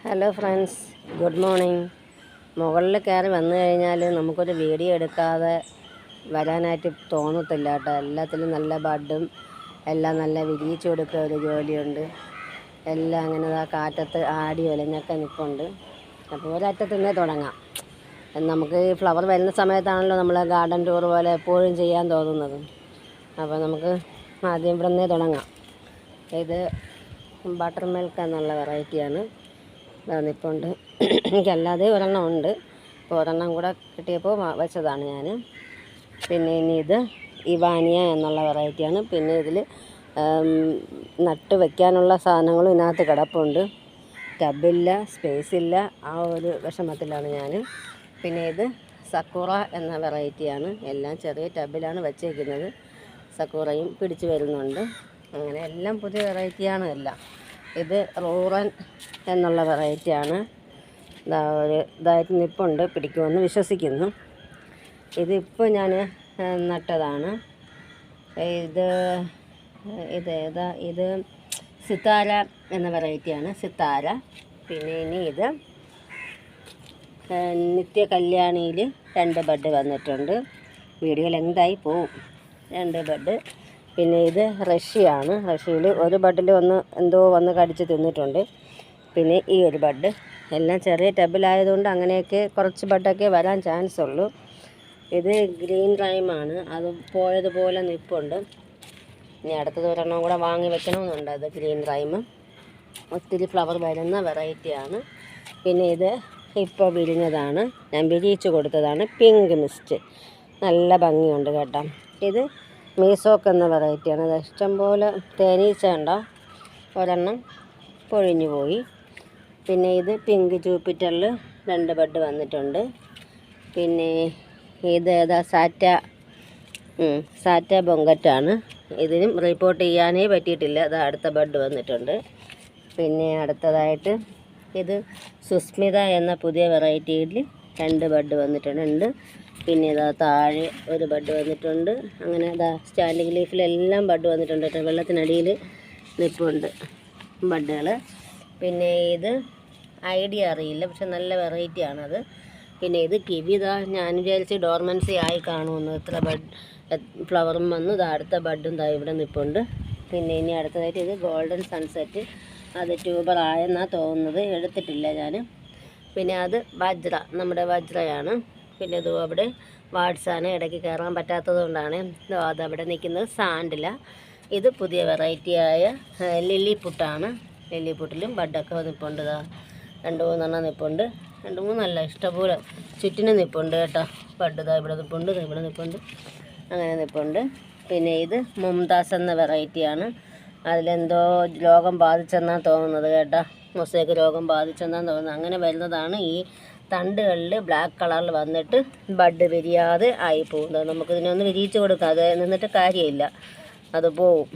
Hello friends, good morning. മുകളിൽ കയറി വന്നു കഴിഞ്ഞാൽ നമുക്കൊരു വീഡിയോ എടുക്കാതെ വരാനായിട്ട് തോന്നത്തില്ല കേട്ടോ. എല്ലാത്തിലും നല്ല ബഡും എല്ലാം നല്ല വിരിയിച്ചു കൊടുക്കുക ഒരു ജോലിയുണ്ട്. എല്ലാം അങ്ങനെ കാറ്റത്ത് ആടി ഒലഞ്ഞൊക്കെ നിൽപ്പുണ്ട്. അപ്പോൾ ഒരറ്റത്ത് നിന്നേ തുടങ്ങാം. നമുക്ക് ഈ ഫ്ലവർ വരുന്ന സമയത്താണല്ലോ നമ്മൾ ഗാർഡൻ ടൂർ പോലെ എപ്പോഴും ചെയ്യാൻ തോന്നുന്നത്. അപ്പോൾ നമുക്ക് ആദ്യം ഇവിടെ നിന്നേ തുടങ്ങാം. ഇത് ബട്ടർ മിൽക്ക് എന്നുള്ള വെറൈറ്റിയാണ്. നിൽപ്പുണ്ട്. എനിക്കല്ലാതെ ഒരെണ്ണം ഉണ്ട്. അപ്പോൾ ഒരെണ്ണം കൂടെ കിട്ടിയപ്പോൾ വെച്ചതാണ് ഞാൻ. പിന്നെ ഇനി ഇത് ഇവാനിയ എന്നുള്ള വെറൈറ്റിയാണ്. പിന്നെ ഇതിൽ നട്ട് വയ്ക്കാനുള്ള സാധനങ്ങളും ഇതിനകത്ത് കിടപ്പുണ്ട്. ടബില്ല, സ്പേസില്ല, ആ ഒരു വിഷമത്തിലാണ് ഞാൻ. പിന്നെ ഇത് സക്കുറ എന്ന വെറൈറ്റിയാണ്. എല്ലാം ചെറിയ ടബിലാണ് വെച്ചേക്കുന്നത്. സക്കുറയും പിടിച്ചു വരുന്നുണ്ട്. അങ്ങനെ എല്ലാം പുതിയ വെറൈറ്റിയാണ് എല്ലാം. ഇത് റൂറൻ എന്നുള്ള വെറൈറ്റിയാണ്. ഇതായിട്ട് നിൽപ്പുണ്ട്, പിടിക്കുമെന്ന് വിശ്വസിക്കുന്നു. ഇതിപ്പോൾ ഞാൻ നട്ടതാണ്. ഇത് സിത്താര എന്ന വെറൈറ്റിയാണ്, സിത്താര. പിന്നെ ഇനി ഇത് നിത്യ കല്യാണിയിൽ 2 ബഡ് വന്നിട്ടുണ്ട്. വീഡിയോ ലെങ്തായി പോവും. 2 ബഡ്. പിന്നെ ഇത് റഷ്യയാണ്. റഷ്യയിൽ ഒരു ബഡിൽ എന്തോ വന്ന് കടിച്ച് തിന്നിട്ടുണ്ട്. പിന്നെ ഈ ഒരു ബഡ്. എല്ലാം ചെറിയ ടബിലായതുകൊണ്ട് അങ്ങനെയൊക്കെ കുറച്ച് ബഡൊക്കെ വരാൻ ചാൻസ് ഉള്ളൂ. ഇത് ഗ്രീൻ റൈമാണ്. അത് പോയതുപോലെ നിൽപ്പുണ്ട്. ഇനി അടുത്തത് ഒരെണ്ണം കൂടെ വാങ്ങി വെക്കണമെന്നുണ്ട്. അത് ഗ്രീൻ റൈം ഒത്തിരി ഫ്ലവർ വരുന്ന വെറൈറ്റിയാണ്. പിന്നെ ഇത് ഇപ്പോൾ വിരിഞ്ഞതാണ്, ഞാൻ വിരിയിച്ച് കൊടുത്തതാണ്. പിങ്ക് മിസ്റ്റ് നല്ല ഭംഗിയുണ്ട് കേട്ടോ. ഇത് മീസോക്ക് എന്ന വെറൈറ്റിയാണ്. അത് ഇഷ്ടംപോലെ തേനീച്ച ഉണ്ടോ, ഒരെണ്ണം പൊഴിഞ്ഞു പോയി. പിന്നെ ഇത് പിങ്ക് ജൂപ്പിറ്ററിൽ 2 ബഡ് വന്നിട്ടുണ്ട്. പിന്നെ ഇത് സാറ്റ ബൊങ്കറ്റാണ്. ഇതിനും റിപ്പോർട്ട് ചെയ്യാനേ പറ്റിയിട്ടില്ല. അത് അടുത്ത ബഡ് വന്നിട്ടുണ്ട്. പിന്നെ അടുത്തതായിട്ട് ഇത് സുസ്മിത എന്ന പുതിയ വെറൈറ്റിയിൽ 2 ബഡ് വന്നിട്ടുണ്ട്. പിന്നെ താഴെ ഒരു ബഡ് വന്നിട്ടുണ്ട്. അങ്ങനെ സ്റ്റാൻഡിങ് ലീഫിലെല്ലാം ബഡ് വന്നിട്ടുണ്ട്. വെള്ളത്തിനടിയിൽ നിൽപ്പുണ്ട് ബഡുകൾ. പിന്നെ ഇത് ഐഡിയ അറിയില്ല, പക്ഷെ നല്ല വെറൈറ്റിയാണത്. പിന്നെ ഇത് കിവി. ഞാൻ വിചാരിച്ച് ഡോർമൻസി ആയി കാണുമെന്ന്. ഇത്ര ബഡ് ഫ്ലവറും വന്നു. അടുത്ത ബഡും ഇവിടെ നിൽപ്പുണ്ട്. പിന്നെ ഇനി അടുത്തതായിട്ട് ഇത് ഗോൾഡൻ സൺസെറ്റ്. അത് ട്യൂബർ ആയെന്നാണ് തോന്നുന്നത്, എടുത്തിട്ടില്ല ഞാൻ. പിന്നെ അത് വജ്ര, നമ്മുടെ വജ്രയാണ്. പിന്നെ ഇത് അവിടെ വാട്സാണ്, ഇടയ്ക്ക് കയറാൻ പറ്റാത്തത് കൊണ്ടാണ് അതവിടെ നിൽക്കുന്നത്. സാൻഡില. ഇത് പുതിയ വെറൈറ്റിയായ ലില്ലി പുട്ടാണ്. ലില്ലി പുട്ടിലും ബഡൊക്കെ നിൽപ്പുണ്ട്. 2-3 നിൽപ്പുണ്ട്. 2-3 ഇഷ്ടംപോലെ ചുറ്റിനും നിൽപ്പുണ്ട് കേട്ടോ. ബഡ് ഇവിടെ നിൽപ്പുണ്ട്, ഇവിടെ നിൽപ്പുണ്ട്, അങ്ങനെ നിൽപ്പുണ്ട്. പിന്നെ ഇത് മുംതാസ് എന്ന വെറൈറ്റിയാണ്. അതിലെന്തോ രോഗം ബാധിച്ചെന്നാണ് തോന്നുന്നത് കേട്ടോ. മൊസൈക്ക് രോഗം ബാധിച്ചെന്നാണ് തോന്നുന്നത്. അങ്ങനെ വരുന്നതാണ്. ഈ തണ്ടുകളിൽ ബ്ലാക്ക് കളറിൽ വന്നിട്ട് ബഡ് വിരിയാതെ ആയി പോകുന്നത്. നമുക്കിതിനൊന്ന് വിരിയിച്ച് കൊടുക്കാം. അത് നിന്നിട്ട് കാര്യമില്ല, അത് പോവും.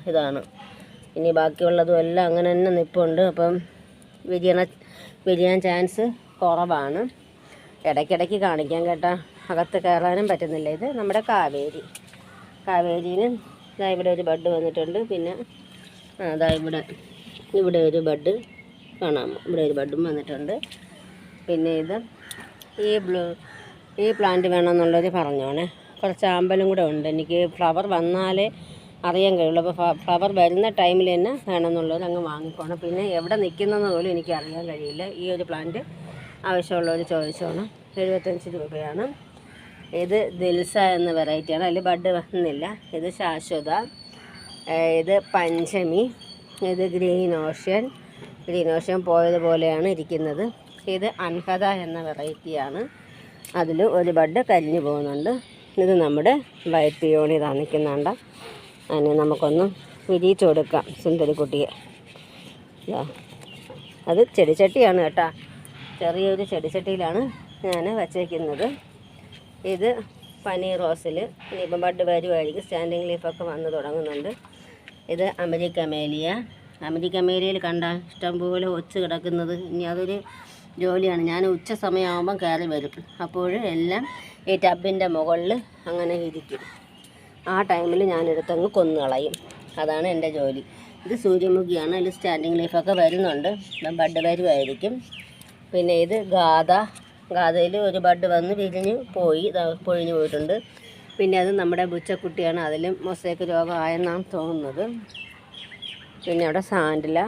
ഇതാണ്. ഇനി ബാക്കിയുള്ളതും എല്ലാം അങ്ങനെ തന്നെ നിൽപ്പുണ്ട്. അപ്പം വിരിയാൻ ചാൻസ് കുറവാണ്. ഇടയ്ക്കിടയ്ക്ക് കാണിക്കാൻ കേട്ടോ, അകത്ത് കയറാനും പറ്റുന്നില്ല. ഇത് നമ്മുടെ കാവേരിന് ഇവിടെ ഒരു ബഡ് വന്നിട്ടുണ്ട്. പിന്നെ ഇവിടെ ഒരു ബഡ് കാണാം. ഇവിടെ ഒരു ബഡും വന്നിട്ടുണ്ട്. പിന്നെ ഇത് ഈ പ്ലാന്റ് വേണമെന്നുള്ളവർ പറഞ്ഞോണേ. കുറച്ച് ആമ്പലും കൂടെ ഉണ്ട്. എനിക്ക് ഫ്ലവർ വന്നാലേ അറിയാൻ കഴിയുള്ളൂ. അപ്പോൾ ഫ്ലവർ വരുന്ന ടൈമിൽ തന്നെ വേണമെന്നുള്ളവർ അങ്ങ് വാങ്ങിക്കോണം. പിന്നെ എവിടെ നിൽക്കുന്നതെന്ന് പോലും എനിക്ക് അറിയാൻ കഴിയില്ല. ഈ ഒരു പ്ലാന്റ് ആവശ്യമുള്ളവർ ചോദിച്ചോണം. 75 രൂപയാണ്. ഇത് ദിൽസ എന്ന വെറൈറ്റിയാണ്. അതിൽ ബഡ് വന്നില്ല. ഇത് ശാശ്വത. ഇത് പഞ്ചമി. ഇത് ഗ്രീൻ ഓഷ്യൻ പോയതുപോലെയാണ് ഇരിക്കുന്നത്. ഇത് അൻഹദ എന്ന വെറൈറ്റിയാണ്. അതിൽ ഒരു ബഡ് കരിഞ്ഞു പോകുന്നുണ്ട്. ഇത് നമ്മുടെ വൈറ്റ് പിയോണി നിൽക്കുന്നുണ്ട്. അതിന് നമുക്കൊന്ന് വിരിയിച്ച് കൊടുക്കാം സുന്ദരിക്കുട്ടിയെ. അത് ചെടിച്ചട്ടിയാണ് കേട്ടോ. ചെറിയൊരു ചെടിച്ചട്ടിയിലാണ് ഞാൻ വച്ചേക്കുന്നത്. ഇത് പനീർ റോസിൽ ഇനിയിപ്പം ബഡ് വരുമായിരിക്കും. സ്റ്റാൻഡിങ് ലീഫൊക്കെ വന്ന് തുടങ്ങുന്നുണ്ട്. ഇത് അമരിക്കമേലിയയിൽ കണ്ട ഇഷ്ടംപോലെ ഒച്ച് കിടക്കുന്നത്. ഇനി അതൊരു ജോലിയാണ്. ഞാൻ ഉച്ച സമയമാകുമ്പം കയറി വരും. അപ്പോൾ എല്ലാം ഈ ടബിൻ്റെ മുകളിൽ അങ്ങനെ ഇരിക്കും. ആ ടൈമിൽ ഞാനെടുത്തങ്ങ് കൊന്നുകളയും. അതാണ് എൻ്റെ ജോലി. ഇത് സൂര്യമുഖിയാണ്. അതിൽ സ്റ്റാൻഡിങ് ലീഫൊക്കെ വരുന്നുണ്ട്, ബഡ് വരുമായിരിക്കും. പിന്നെ ഇത് ഗാഥയിൽ ഒരു ബഡ് വന്ന് വിരിഞ്ഞ് പോയി, പൊഴിഞ്ഞു പോയിട്ടുണ്ട്. പിന്നെ അത് നമ്മുടെ ബുച്ചക്കുട്ടിയാണ്, അതിലും മൊസൈക്ക് രോഗമായെന്നാണ് തോന്നുന്നത്. പിന്നെ അവിടെ സാൻഡില.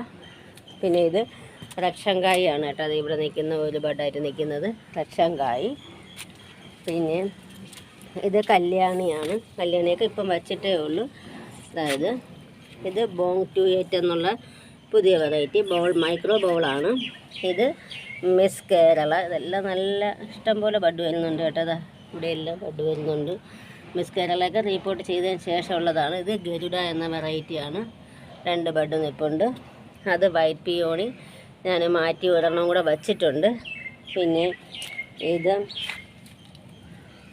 പിന്നെ ഇത് റക്ഷങ്കായാണ് കേട്ടോ, അത് ഇവിടെ നിൽക്കുന്ന ഒരു ബഡായിട്ട് നിൽക്കുന്നത് റക്ഷങ്കായ്. പിന്നെ ഇത് കല്യാണിയാണ്. കല്യാണിയൊക്കെ ഇപ്പം വച്ചിട്ടേ ഉള്ളൂ. അതായത് ഇത് ബോങ് 28 എന്നുള്ള പുതിയ വെറൈറ്റി മൈക്രോ ബൗളാണ്. ഇത് മിസ് കേരള. ഇതെല്ലാം നല്ല ഇഷ്ടംപോലെ ബഡ് വരുന്നുണ്ട് കേട്ടോ. അതാ ഇവിടെയെല്ലാം ബഡ് വരുന്നുണ്ട്. മിസ് കേരളയൊക്കെ റീപ്പോർട്ട് ചെയ്തതിന് ശേഷമുള്ളതാണ്. ഇത് ഗരുഡ എന്ന വെറൈറ്റിയാണ്. 2 ബഡ് നിൽപ്പുണ്ട്. അത് വൈറ്റ് പിയോണി ഞാൻ മാറ്റി ഒരെണ്ണം കൂടെ വച്ചിട്ടുണ്ട്. പിന്നെ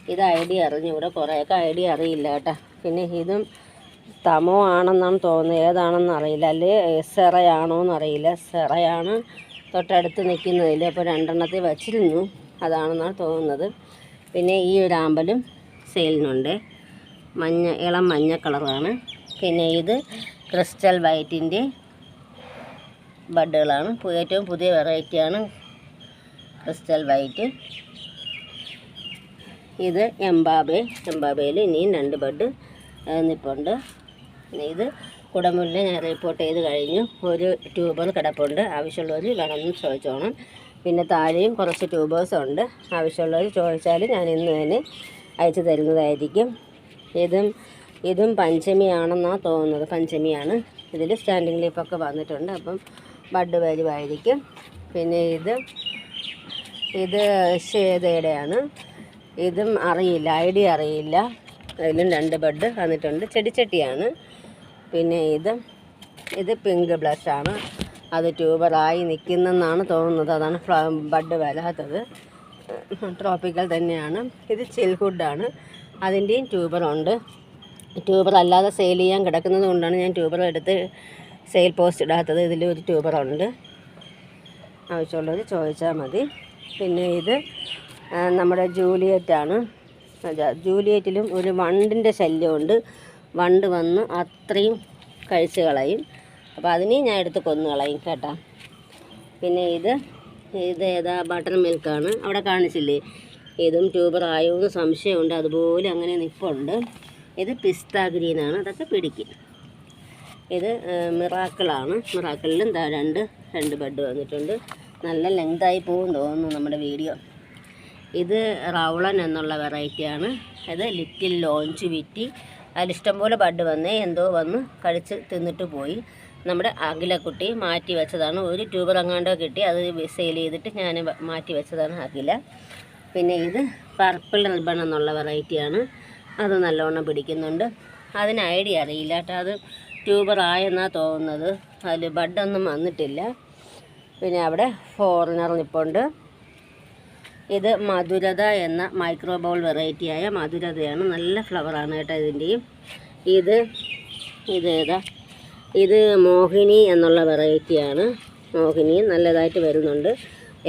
ഇത് ഐഡിയ അറിഞ്ഞൂടെ, കുറേയൊക്കെ ഐഡിയ അറിയില്ല കേട്ടോ. പിന്നെ ഇതും തമോ ആണെന്നാണ് തോന്നുന്നത്, ഏതാണെന്ന് അറിയില്ല. അല്ലേ സെറയാണോ എന്നറിയില്ല. സെറയാണ് തൊട്ടടുത്ത് നിൽക്കുന്നതിൽ. അപ്പോൾ 2 എണ്ണത്തിൽ വച്ചിരുന്നു, അതാണെന്നാണ് തോന്നുന്നത്. പിന്നെ ഈ ഒരു ആമ്പലും സെയിലിനുണ്ട്, ഇളം മഞ്ഞ കളറാണ്. പിന്നെ ഇത് ക്രിസ്റ്റൽ വൈറ്റിൻ്റെ ബഡുകളാണ്. ഏറ്റവും പുതിയ വെറൈറ്റിയാണ് ക്രിസ്റ്റൽ വൈറ്റ്. ഇത് എംബാബയിൽ ഇനിയും 2 ബഡ് നിൽപ്പുണ്ട്. പിന്നെ ഇത് കുടമുല്ല ഞാൻ റിപ്പോർട്ട് ചെയ്ത് കഴിഞ്ഞു. ഒരു ട്യൂബർ കിടപ്പുണ്ട്, ആവശ്യമുള്ളവർ വേണമെന്ന് ചോദിച്ചോണം. പിന്നെ താഴെയും കുറച്ച് ട്യൂബേഴ്സ് ഉണ്ട്, ആവശ്യമുള്ളവർ ചോദിച്ചാൽ ഞാൻ ഇന്ന് തന്നെ അയച്ചു തരുന്നതായിരിക്കും. ഇതും പഞ്ചമിയാണെന്നാണ് തോന്നുന്നത്, പഞ്ചമിയാണ്. ഇതിൽ സ്റ്റാൻഡിങ് ലീഫൊക്കെ വന്നിട്ടുണ്ട്, അപ്പം ബഡ് വരുമായിരിക്കും. പിന്നെ ഇത് ശ്വേതയുടെയാണ്. ഇതും അറിയില്ല, ഐഡിയ അറിയില്ല. അതിലും 2 ബഡ് വന്നിട്ടുണ്ട്, ചെടിച്ചട്ടിയാണ്. പിന്നെ ഇത് പിങ്ക് ബ്ലഷാണ്. അത് ട്യൂബറായി നിൽക്കുന്നെന്നാണ് തോന്നുന്നത്, അതാണ് ബഡ് വരാത്തത്. ട്രോപ്പിക്കൽ തന്നെയാണ്. ഇത് ചിൽഹുഡാണ്, അതിൻ്റെയും ട്യൂബറുണ്ട്. ട്യൂബർ അല്ലാതെ സെയിൽ ചെയ്യാൻ കിടക്കുന്നത് കൊണ്ടാണ് ഞാൻ ട്യൂബർ എടുത്ത് സെയിൽ പോസ്റ്റ് ഇടാത്തത്. ഇതിലൊരു ട്യൂബറുണ്ട്, ആവശ്യമുള്ളവർ ചോദിച്ചാൽ മതി. പിന്നെ ഇത് നമ്മുടെ ജൂലിയറ്റാണ്. ജൂലിയറ്റിലും ഒരു വണ്ടിൻ്റെ ശല്യമുണ്ട്, വണ്ട് വന്ന് അത്രയും കഴിച്ച് കളയും. അപ്പോൾ അതിനെയും ഞാൻ എടുത്ത് കൊന്നു കളയും കേട്ടോ. പിന്നെ ഇത് ഏതാ ബട്ടർ മിൽക്കാണ്, അവിടെ കാണിച്ചില്ലേ. ഇതും ട്യൂബർ ആയോ എന്ന് സംശയമുണ്ട്, അതുപോലെ അങ്ങനെ നിൽപ്പുണ്ട്. ഇത് പിസ്ത ഗ്രീനാണ്, അതൊക്കെ പിടിക്കും. ഇത് മിറാക്കിളാണ്. മിറാക്കിളിലും 2 ബഡ് വന്നിട്ടുണ്ട്. നല്ല ലെങ്തായി പോകും തോന്നുന്നു നമ്മുടെ വീഡിയോ. ഇത് റൗളൻ എന്നുള്ള വെറൈറ്റിയാണ്. ഇത് ലിറ്റിൽ ലോഞ്ച് വിറ്റി. അതിലിഷ്ടംപോലെ ബഡ് വന്നേ, എന്തോ വന്ന് കഴിച്ച് തിന്നിട്ട് പോയി. നമ്മുടെ അഖിലക്കുട്ടി മാറ്റി വെച്ചതാണ്. ഒരു ട്യൂബർ എങ്ങാണ്ടോ കിട്ടി, അത് സെയിൽ ചെയ്തിട്ട് ഞാൻ മാറ്റി വെച്ചതാണ് അഖില. പിന്നെ ഇത് പർപ്പിൾ റിബൺ എന്നുള്ള വെറൈറ്റിയാണ്. അത് നല്ലോണം പിടിക്കുന്നുണ്ട്. അതിന് ഐഡിയ അറിയില്ല കേട്ടോ, അത് ട്യൂബർ ആയെന്നാണ് തോന്നുന്നത്. അതിൽ ബഡൊന്നും വന്നിട്ടില്ല. പിന്നെ അവിടെ ഫോറിനർ നിൽപ്പുണ്ട്. ഇത് മധുരത എന്ന മൈക്രോ ബൗൾ വെറൈറ്റിയായ മധുരതയാണ്. നല്ല ഫ്ലവറാണ് കേട്ടോ ഇതിൻ്റെയും. ഇത് മോഹിനി എന്നുള്ള വെറൈറ്റിയാണ്. മോഹിനി നല്ലതായിട്ട് വരുന്നുണ്ട്.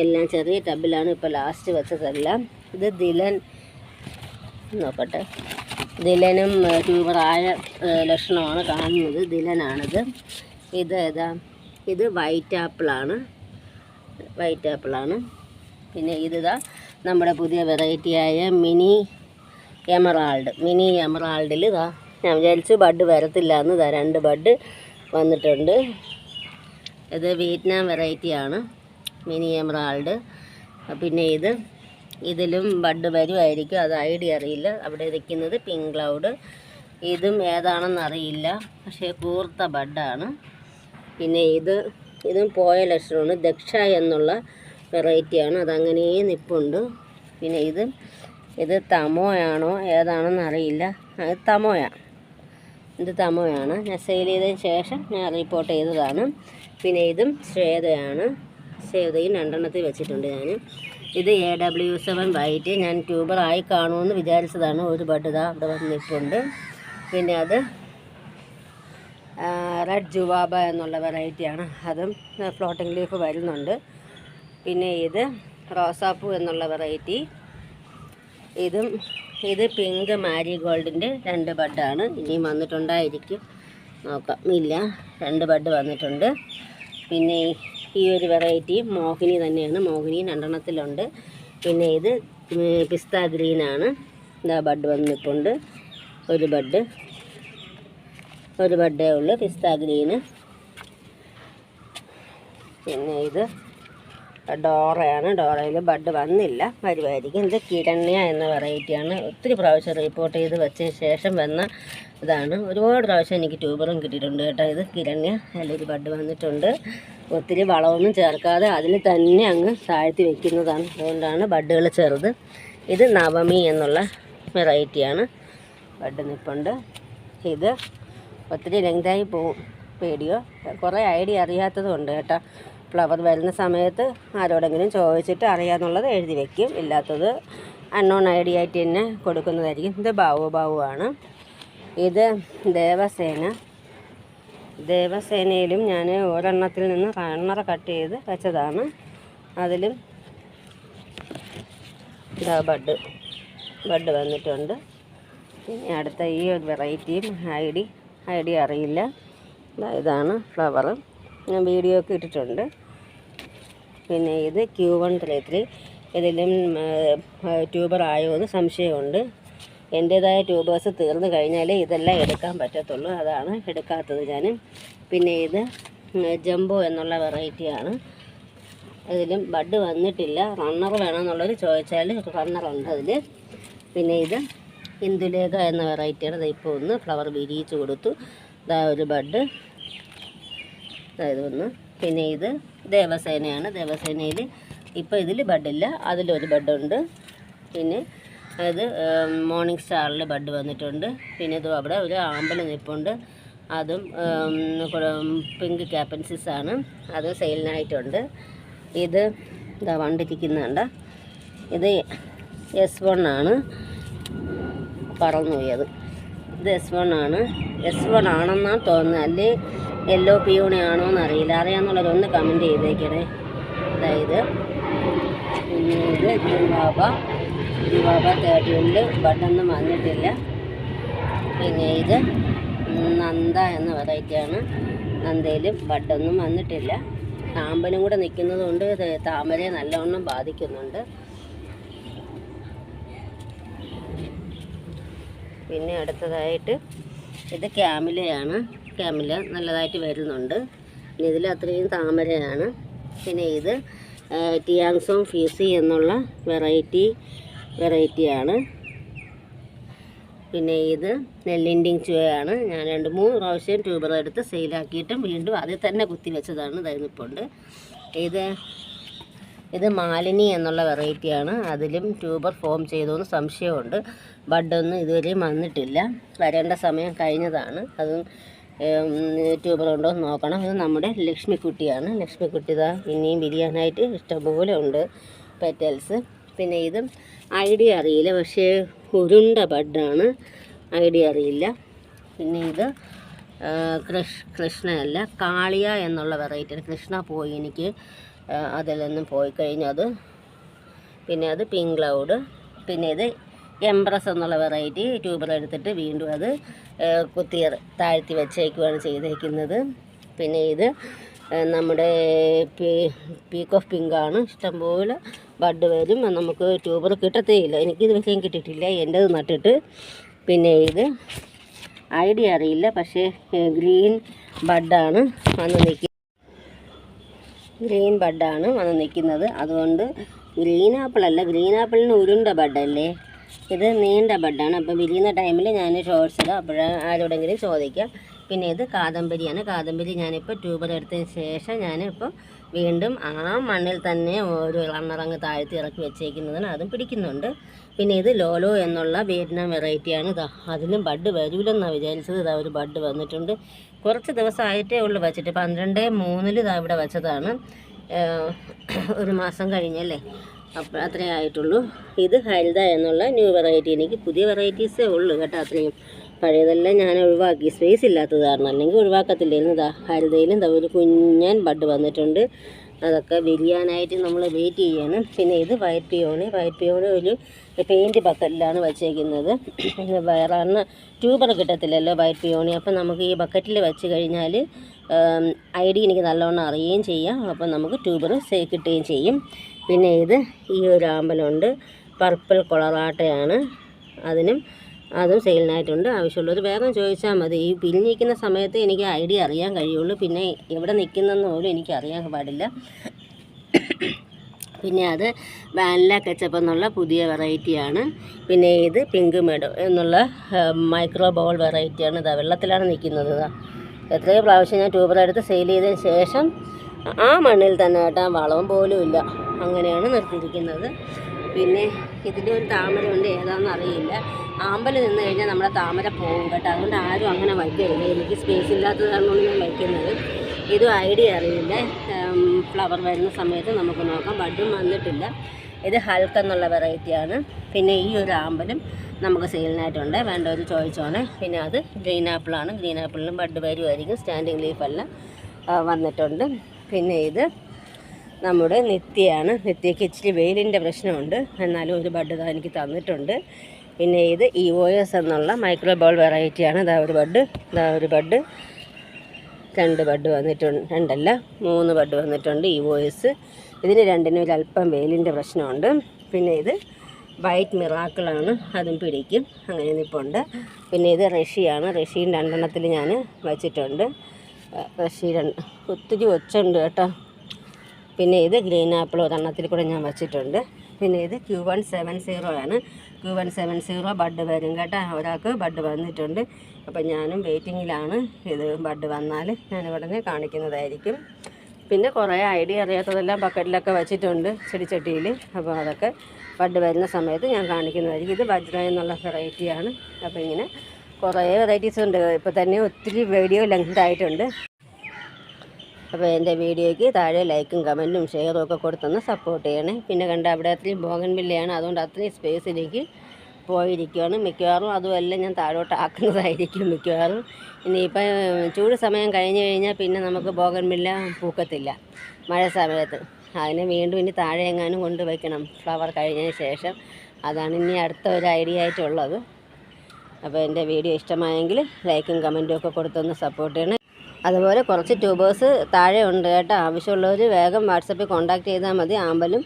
എല്ലാം ചെറിയ ടബിലാണ് ഇപ്പോൾ ലാസ്റ്റ് വെച്ചതെല്ലാം. ഇത് ദിലൻ നോക്കട്ടെ, ദിലനും ട്യൂബറായ ലക്ഷണമാണ് കാണുന്നത്. ദിലനാണിത്. ഇത് വൈറ്റ് ആപ്പിളാണ്. പിന്നെ നമ്മുടെ പുതിയ വെറൈറ്റിയായ മിനി എമറാൾഡിൽ ഞാൻ വിചാരിച്ചു ബഡ് വരത്തില്ല എന്ന്. 2 ബഡ് വന്നിട്ടുണ്ട്. ഇത് വിയറ്റ്നാം വെറൈറ്റിയാണ്, മിനി എമറാൾഡ്. പിന്നെ ഇതിലും ബഡ് വരുമായിരിക്കും, അത് ഐഡിയ അറിയില്ല. അവിടെ നിൽക്കുന്നത് പിങ്ക് ക്ലൗഡ്. ഇതും ഏതാണെന്ന് അറിയില്ല, പക്ഷേ കൂർത്ത ബഡാണ്. പിന്നെ ഇതും പോയ ലക്ഷണമാണ്. ദക്ഷ എന്നുള്ള വെറൈറ്റിയാണ്, അതങ്ങനെ നിൽപ്പുണ്ട്. പിന്നെ ഇത് തമോയാണോ ഏതാണെന്ന് അറിയില്ല. ഇത് തമോയാണ്. ഞാൻ സെയിൽ ചെയ്തതിന് ശേഷം ഞാൻ റിപ്പോർട്ട് ചെയ്തതാണ്. പിന്നെ ഇതും ശ്വേതയാണ്. ശ്വേതയും 2 എണ്ണത്തിൽ വെച്ചിട്ടുണ്ട് ഞാൻ. ഇത് AW7 വൈറ്റ്. ഞാൻ ട്യൂബറായി കാണുമെന്ന് വിചാരിച്ചതാണ്. ഒരു ബഡ് അവിടെ വന്ന് നിൽപ്പുണ്ട്. പിന്നെ അത് റെഡ് ജുവാബ എന്നുള്ള വെറൈറ്റിയാണ്, അതും ഫ്ലോട്ടിംഗ് ലീഫ് വരുന്നുണ്ട്. പിന്നെ ഇത് റോസാപ്പൂ എന്നുള്ള വെറൈറ്റി. ഇത് പിങ്ക് മാരിഗോൾഡിൻ്റെ 2 ബഡാണ്. ഇനിയും വന്നിട്ടുണ്ടായിരിക്കും. നോക്കാം. ഇല്ല, 2 ബഡ് വന്നിട്ടുണ്ട്. പിന്നെ ഈ ഒരു വെറൈറ്റി മോഹിനി തന്നെയാണ്. മോഹിനി 2 എണ്ണത്തിലുണ്ട്. പിന്നെ ഇത് പിസ്ത ഗ്രീനാണ്. ഇതാ ബഡ് വന്നിട്ടുണ്ട്. ഒരു ബഡേ ഉള്ളു പിസ്ത ഗ്രീന്. പിന്നെ ഇത് ഡോറയാണ്. ഡോറയിൽ ബഡ് വന്നില്ല, വരുമായിരിക്കും. ഇത് കിരണ്യ എന്ന വെറൈറ്റിയാണ്. ഒത്തിരി പ്രാവശ്യം റിപ്പോർട്ട് ചെയ്ത് വെച്ചതിന് ശേഷം വന്ന ഇതാണ്. ഒരുപാട് പ്രാവശ്യം എനിക്ക് ട്യൂബറും കിട്ടിയിട്ടുണ്ട് കേട്ടോ. ഇത് കിരണ്യ, നല്ലൊരു ബഡ് വന്നിട്ടുണ്ട്. ഒത്തിരി വളമൊന്നും ചേർക്കാതെ അതിൽ തന്നെ അങ്ങ് താഴ്ത്തി വെക്കുന്നതാണ്. അതുകൊണ്ടാണ് ബഡുകൾ ചെറുത്. ഇത് നവമി എന്നുള്ള വെറൈറ്റിയാണ്. ബഡ് നിൽപ്പുണ്ട്. ഇത് ഒത്തിരി ലെങ്തായി പോവും, പേടിയോ. കുറേ ഐഡിയ അറിയാത്തതുണ്ട് കേട്ടോ. ഫ്ലവർ വരുന്ന സമയത്ത് ആരോടെങ്കിലും ചോദിച്ചിട്ട് അറിയാമെന്നുള്ളത് എഴുതി വയ്ക്കും. ഇല്ലാത്തത് അൺനോൺ ഐഡിയ ആയിട്ട് തന്നെ കൊടുക്കുന്നതായിരിക്കും. ഇത് ബാവുവാണ്. ഇത് ദേവസേനയിലും ഞാൻ ഒരെണ്ണത്തിൽ നിന്ന് റണ്ണറ കട്ട് ചെയ്ത് വെച്ചതാണ്. അതിലും ഇതാ ബഡ് വന്നിട്ടുണ്ട്. പിന്നെ അടുത്ത ഈ ഒരു വെറൈറ്റിയും ഐഡിയ അറിയില്ല. ഇതാണ് ഫ്ലവർ, ഞാൻ വീഡിയോ ഒക്കെ ഇട്ടിട്ടുണ്ട്. പിന്നെ ഇത് Q133. ഇതിലും ട്യൂബർ ആയോ എന്ന് സംശയമുണ്ട്. എൻ്റേതായ ട്യൂബേഴ്സ് തീർന്നു കഴിഞ്ഞാലേ ഇതെല്ലാം എടുക്കാൻ പറ്റത്തുള്ളൂ, അതാണ് എടുക്കാത്തത് ഞാൻ. പിന്നെ ഇത് ജംബോ എന്നുള്ള വെറൈറ്റിയാണ്. ഇതിലും ബഡ് വന്നിട്ടില്ല. റണ്ണർ വേണമെന്നുള്ളവർ ചോദിച്ചാൽ റണ്ണറുണ്ട് അതിൽ. പിന്നെ ഇത് ഇന്ദുലേഖ എന്ന വെറൈറ്റിയാണ്. ഇത് ഇപ്പോൾ ഒന്ന് ഫ്ലവർ വിരിയിച്ച് കൊടുത്തു. ഇതാ ഒരു ബഡ്, ഇതൊന്ന്. പിന്നെ ഇത് ദേവസേനയാണ്. ദേവസേനയിൽ ഇപ്പോൾ ഇതിൽ ബഡില്ല, അതിലൊരു ബഡുണ്ട്. പിന്നെ അത് മോർണിംഗ് സ്റ്റാറിൽ ബഡ് വന്നിട്ടുണ്ട്. പിന്നെ ഇതും അവിടെ ഒരു ആമ്പൽ നിൽപ്പുണ്ട്. അതും പിങ്ക് ക്യാപ്പൻസിസ് ആണ്. അത് സെയിലിനായിട്ടുണ്ട്. ഇത് ഇതാ വണ്ടിരിക്കുന്നുണ്ട്. ഇത് S1 ആണ്. പറന്നുപോയി അത്. ഇത് S1 ആണ്. S1 ആണെന്നാണ് തോന്നുന്നത്, അല്ലേ യെല്ലോ പിയൂണി ആണോ എന്നറിയില്ല. അറിയാമെന്നുള്ളതൊന്ന് കമൻറ്റ് ചെയ്തേക്കണേ. അതായത് ഇത് ജിവാബ 13 ബഡൊന്നും വന്നിട്ടില്ല. പിന്നെ ഇത് നന്ദ എന്ന വെറൈറ്റിയാണ്. നന്ദയിലും ബഡൊന്നും വന്നിട്ടില്ല. താമ്പലും കൂടെ നിൽക്കുന്നത് കൊണ്ട് താമരയെ നല്ലവണ്ണം ബാധിക്കുന്നുണ്ട്. പിന്നെ അടുത്തതായിട്ട് ഇത് ക്യാമിലയാണ്. ക്യാമില നല്ലതായിട്ട് വരുന്നുണ്ട്. പിന്നെ ഇതിൽ അത്രയും താമരയാണ്. പിന്നെ ഇത് ടിയാങ്സോങ് ഫീസി എന്നുള്ള വെറൈറ്റിയാണ്. പിന്നെ ഇത് നെല്ലിൻഡിങ് ചുവയാണ്. ഞാൻ 2-3 പ്രാവശ്യം ട്യൂബർ എടുത്ത് സെയിലാക്കിയിട്ടും വീണ്ടും അതിൽ തന്നെ കുത്തി വെച്ചതാണ്. ഇതായിരുന്നിപ്പുണ്ട്. ഇത് മാലിനി എന്നുള്ള വെറൈറ്റിയാണ്. അതിലും ട്യൂബർ ഫോം ചെയ്തോന്ന് സംശയമുണ്ട്. ബഡൊന്നും ഇതുവരെയും വന്നിട്ടില്ല, വരേണ്ട സമയം കഴിഞ്ഞതാണ്. അതും ട്യൂബർ ഉണ്ടോ എന്ന് നോക്കണം. ഇത് നമ്മുടെ ലക്ഷ്മിക്കുട്ടിയാണ്. ലക്ഷ്മിക്കുട്ടി ഇതാ ഇനിയും വിരിയാനായിട്ട് ഇഷ്ടംപോലെ ഉണ്ട് പെറ്റൽസ്. പിന്നെ ഇതും ഐഡിയ അറിയില്ല, പക്ഷേ ഉരുണ്ട ബഡാണ്, ഐഡിയ അറിയില്ല. പിന്നെ ഇത് കൃഷ്ണയല്ല, കാളിയ എന്നുള്ള വെറൈറ്റിയാണ്. കൃഷ്ണ പോയി, എനിക്ക് അതിലൊന്നും പോയി കഴിഞ്ഞത്. പിന്നെ അത് പിങ്ക് ക്ലൗഡ്. പിന്നെ ഇത് എംബ്രസ് എന്നുള്ള വെറൈറ്റി ട്യൂബർ എടുത്തിട്ട് വീണ്ടും അത് താഴ്ത്തി വെച്ചേക്കുവാണ് ചെയ്തേക്കുന്നത്. പിന്നെ ഇത് നമ്മുടെ പീക്ക് ഓഫ് പിങ്കാണ്. ഇഷ്ടംപോലെ ബഡ് വരും, നമുക്ക് ട്യൂബർ കിട്ടത്തേയില്ല. എനിക്കിത് വരെയും കിട്ടിയിട്ടില്ല, എൻ്റേത് നട്ടിട്ട്. പിന്നെ ഇത് ഐഡിയ അറിയില്ല, പക്ഷേ ഗ്രീൻ ബഡാണ് വന്ന് നിൽക്കുന്നത്. അതുകൊണ്ട് ഗ്രീൻ ആപ്പിളല്ല, ഗ്രീൻ ആപ്പിളിന് ഉരുണ്ട ബഡല്ലേ, ഇത് നീണ്ട ബഡാണ്. അപ്പോൾ വിരിയുന്ന ടൈമിൽ ഞാൻ ഷോർട്സ് ഇടാം, അപ്പോഴാണ് ആരോടെങ്കിലും ചോദിക്കാം. പിന്നെ ഇത് കാദംബരിയാണ്. കാദംബരി ഞാനിപ്പോൾ ട്യൂബർ എടുത്തതിന് ശേഷം ഞാനിപ്പോൾ വീണ്ടും ആ മണ്ണിൽ തന്നെ ഒരു റണ്ണറങ്ങ് താഴ്ത്തി ഇറക്കി വെച്ചേക്കുന്നതിന് അതും പിടിക്കുന്നുണ്ട്. പിന്നെ ഇത് ലോലോ എന്നുള്ള വിയറ്റ്നാം വെറൈറ്റിയാണ്. അതിലും ബഡ് വരൂലെന്നാണ് വിചാരിച്ചത്. ഇതാ ഒരു ബഡ് വന്നിട്ടുണ്ട്. കുറച്ച് ദിവസമായിട്ടേ ഉള്ളൂ വെച്ചിട്ട്, 12/3 ഇതാ ഇവിടെ വെച്ചതാണ്. 1 മാസം കഴിഞ്ഞല്ലേ, അപ്പോൾ അത്രേ ആയിട്ടുള്ളൂ. ഇത് ഹരിത എന്നുള്ള ന്യൂ വെറൈറ്റി. എനിക്ക് പുതിയ വെറൈറ്റീസേ ഉള്ളൂ കേട്ടോ. അത്രയും പഴയതെല്ലാം ഞാൻ ഒഴിവാക്കി, സ്പേസ് ഇല്ലാത്തത് കാരണം, അല്ലെങ്കിൽ ഒഴിവാക്കത്തില്ലായിരുന്നു. ഇതാ ഹരിതയിലും ഒരു കുഞ്ഞൻ ബഡ് വന്നിട്ടുണ്ട്. അതൊക്കെ വിരിയാനായിട്ട് നമ്മൾ വെയിറ്റ് ചെയ്യണം. പിന്നെ ഇത് വൈറ്റ് പിയോണി ഒരു പെയിൻറ്റ് ബക്കറ്റിലാണ് വച്ചേക്കുന്നത്. വേറെ ട്യൂബർ കിട്ടത്തില്ലല്ലോ വൈറ്റ് പിയോണി. അപ്പം നമുക്ക് ഈ ബക്കറ്റിൽ വെച്ച് കഴിഞ്ഞാൽ ഐഡിയ എനിക്ക് നല്ലോണം അറിയുകയും ചെയ്യാം. അപ്പം നമുക്ക് ട്യൂബർ കിട്ടുകയും ചെയ്യും. പിന്നെ ഈ ഒരു ആമ്പലുണ്ട്, പർപ്പിൾ കൊളറാട്ടയാണ്. അതും സെയിലിനായിട്ടുണ്ട്. ആവശ്യമുള്ളവർ വേഗം ചോദിച്ചാൽ മതി. ഈ പിരിഞ്ഞിരിക്കുന്ന സമയത്ത് എനിക്ക് ഐഡിയ അറിയാൻ കഴിയുള്ളൂ. പിന്നെ എവിടെ നിൽക്കുന്നതെന്ന് പോലും എനിക്ക് അറിയാൻ പാടില്ല. പിന്നെ അത് വാനില കെച്ചപ്പ് എന്നുള്ള പുതിയ വെറൈറ്റിയാണ്. പിന്നെ ഇത് പിങ്ക് മെഡോ എന്നുള്ള മൈക്രോ ബോൾ വെറൈറ്റിയാണ്. ഇതാ വെള്ളത്തിലാണ് നിൽക്കുന്നത്. എത്രയോ പ്രാവശ്യം ഞാൻ ട്യൂബർ എടുത്ത് സെയിൽ ചെയ്തതിന് ശേഷം ആ മണ്ണിൽ തന്നെ കേട്ടാ വളവും പോലും ഇല്ല, അങ്ങനെയാണ് നിർത്തിയിരിക്കുന്നത്. പിന്നെ ഇതിലൊരു താമരയുണ്ട്, ഏതാണെന്ന് അറിയില്ല. ആമ്പൽ നിന്ന് കഴിഞ്ഞാൽ നമ്മുടെ താമര പോകും കേട്ടോ. അതുകൊണ്ട് ആരും അങ്ങനെ വയ്ക്കരുത്. എനിക്ക് സ്പേസ് ഇല്ലാത്തതാണ് ഞാൻ വയ്ക്കുന്നത്. ഇതും ഐഡിയ അറിയില്ല. ഫ്ലവർ വരുന്ന സമയത്ത് നമുക്ക് നോക്കാം. ബഡും വന്നിട്ടില്ല. ഇത് ഹൾക്ക് എന്നുള്ള വെറൈറ്റിയാണ്. പിന്നെ ഈ ഒരു ആമ്പലും നമുക്ക് സെയിലിനായിട്ടുണ്ട്, വേണ്ടവർ ചോദിച്ചോണേ. പിന്നെ അത് ഗ്രീൻ ആപ്പിളാണ്. ഗ്രീൻ ആപ്പിളിനും ബഡ് വരുമായിരിക്കും, സ്റ്റാൻഡിങ് ലീഫെല്ലാം വന്നിട്ടുണ്ട്. പിന്നെ ഇത് നമ്മുടെ നിത്യയാണ്. നിത്യയ്ക്ക് ഇച്ചിരി വെയിലിൻ്റെ പ്രശ്നമുണ്ട്, എന്നാലും ഒരു ബഡ് എനിക്ക് തന്നിട്ടുണ്ട്. പിന്നെ ഇത് EOS എന്നുള്ള മൈക്രോ ബോൾ വെറൈറ്റിയാണ്. ഒരു ബഡ് 2 ബഡ് വന്നിട്ടുണ്ട്, 3 ബഡ് വന്നിട്ടുണ്ട് EOS. ഇതിന് രണ്ടിനും ഒരല്പം വെയിലിൻ്റെ പ്രശ്നമുണ്ട്. പിന്നെ ഇത് വൈറ്റ് മിറാക്കിളാണ്, അതും പിടിക്കും, അങ്ങനെ നിൽപ്പുണ്ട്. പിന്നെ ഇത് റഷ്യയാണ്. റഷ്യയും 2 എണ്ണത്തിൽ ഞാൻ വച്ചിട്ടുണ്ട്. റഷ്യ ഒത്തിരി ഒച്ചുണ്ട് കേട്ടോ. പിന്നെ ഇത് ഗ്രീൻ ആപ്പിൾ ഒരെണ്ണത്തിൽ കൂടെ ഞാൻ വച്ചിട്ടുണ്ട്. പിന്നെ ഇത് Q170 ആണ്. Q170 ബഡ് വരും കേട്ടോ. ഒരാൾക്ക് ബഡ് വന്നിട്ടുണ്ട്. അപ്പം ഞാനും വെയിറ്റിങ്ങിലാണ്. ഇത് ബഡ് വന്നാൽ ഞാൻ ഉടനെ കാണിക്കുന്നതായിരിക്കും. പിന്നെ കുറേ ഐഡിയ അറിയാത്തതെല്ലാം ബക്കറ്റിലൊക്കെ വച്ചിട്ടുണ്ട്, ചെടിച്ചട്ടിയിൽ. അപ്പോൾ അതൊക്കെ ബഡ് വരുന്ന സമയത്ത് ഞാൻ കാണിക്കുന്നതായിരിക്കും. ഇത് വജ്ര എന്നുള്ള വെറൈറ്റിയാണ്. അപ്പോൾ ഇങ്ങനെ കുറേ വെറൈറ്റീസ് ഉണ്ട്. ഇപ്പോൾ തന്നെ ഒത്തിരി വീഡിയോ ലെങ്ത് ആയിട്ടുണ്ട്. അപ്പോൾ എൻ്റെ വീഡിയോയ്ക്ക് താഴെ ലൈക്കും കമൻറ്റും ഷെയറും ഒക്കെ കൊടുത്തൊന്ന് സപ്പോർട്ട് ചെയ്യണേ. പിന്നെ കണ്ട അവിടെ അത്രയും ബോഗൺവില്ലയാണ്, അതുകൊണ്ട് അത്രയും സ്പേസിലേക്ക് പോയിരിക്കുകയാണ്. മിക്കവാറും അതുമെല്ലാം ഞാൻ താഴോട്ട് ആക്കുന്നതായിരിക്കും മിക്കവാറും. ഇനിയിപ്പം ചൂട് സമയം കഴിഞ്ഞ് കഴിഞ്ഞാൽ പിന്നെ നമുക്ക് ബോഗൺവില്ല പൂക്കത്തില്ല മഴ സമയത്ത്. അതിനെ വീണ്ടും ഇനി താഴെ എങ്ങാനും കൊണ്ടുവയ്ക്കണം ഫ്ലവർ കഴിഞ്ഞതിന് ശേഷം. അതാണ് ഇനി അടുത്ത ഒരു ഐഡിയ ആയിട്ടുള്ളത്. അപ്പോൾ എൻ്റെ വീഡിയോ ഇഷ്ടമായെങ്കിൽ ലൈക്കും കമൻറ്റും ഒക്കെ കൊടുത്തൊന്ന് സപ്പോർട്ട് ചെയ്യണേ. അതുപോലെ കുറച്ച് ട്യൂബേഴ്സ് താഴെ ഉണ്ട് കേട്ടോ. ആവശ്യമുള്ളവർ വേഗം വാട്സപ്പിൽ കോൺടാക്റ്റ് ചെയ്താൽ മതി. ആമ്പലും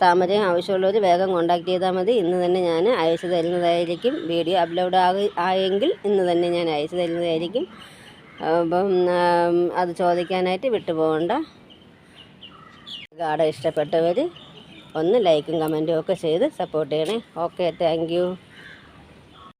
താമരയും ആവശ്യമുള്ളവർ വേഗം കോൺടാക്റ്റ് ചെയ്താൽ മതി. ഇന്ന് തന്നെ ഞാൻ അയച്ചു തരുന്നതായിരിക്കും. വീഡിയോ അപ്ലോഡ് ആയെങ്കിൽ ഇന്ന് തന്നെ ഞാൻ അയച്ചു തരുന്നതായിരിക്കും. അപ്പം അത് ചോദിക്കാനായിട്ട് വിട്ടുപോകണ്ട. ഗാർഡൻ ഇഷ്ടപ്പെട്ടവർ ഒന്ന് ലൈക്കും കമൻറ്റും ഒക്കെ ചെയ്ത് സപ്പോർട്ട് ചെയ്യണേ. Okay, thank you.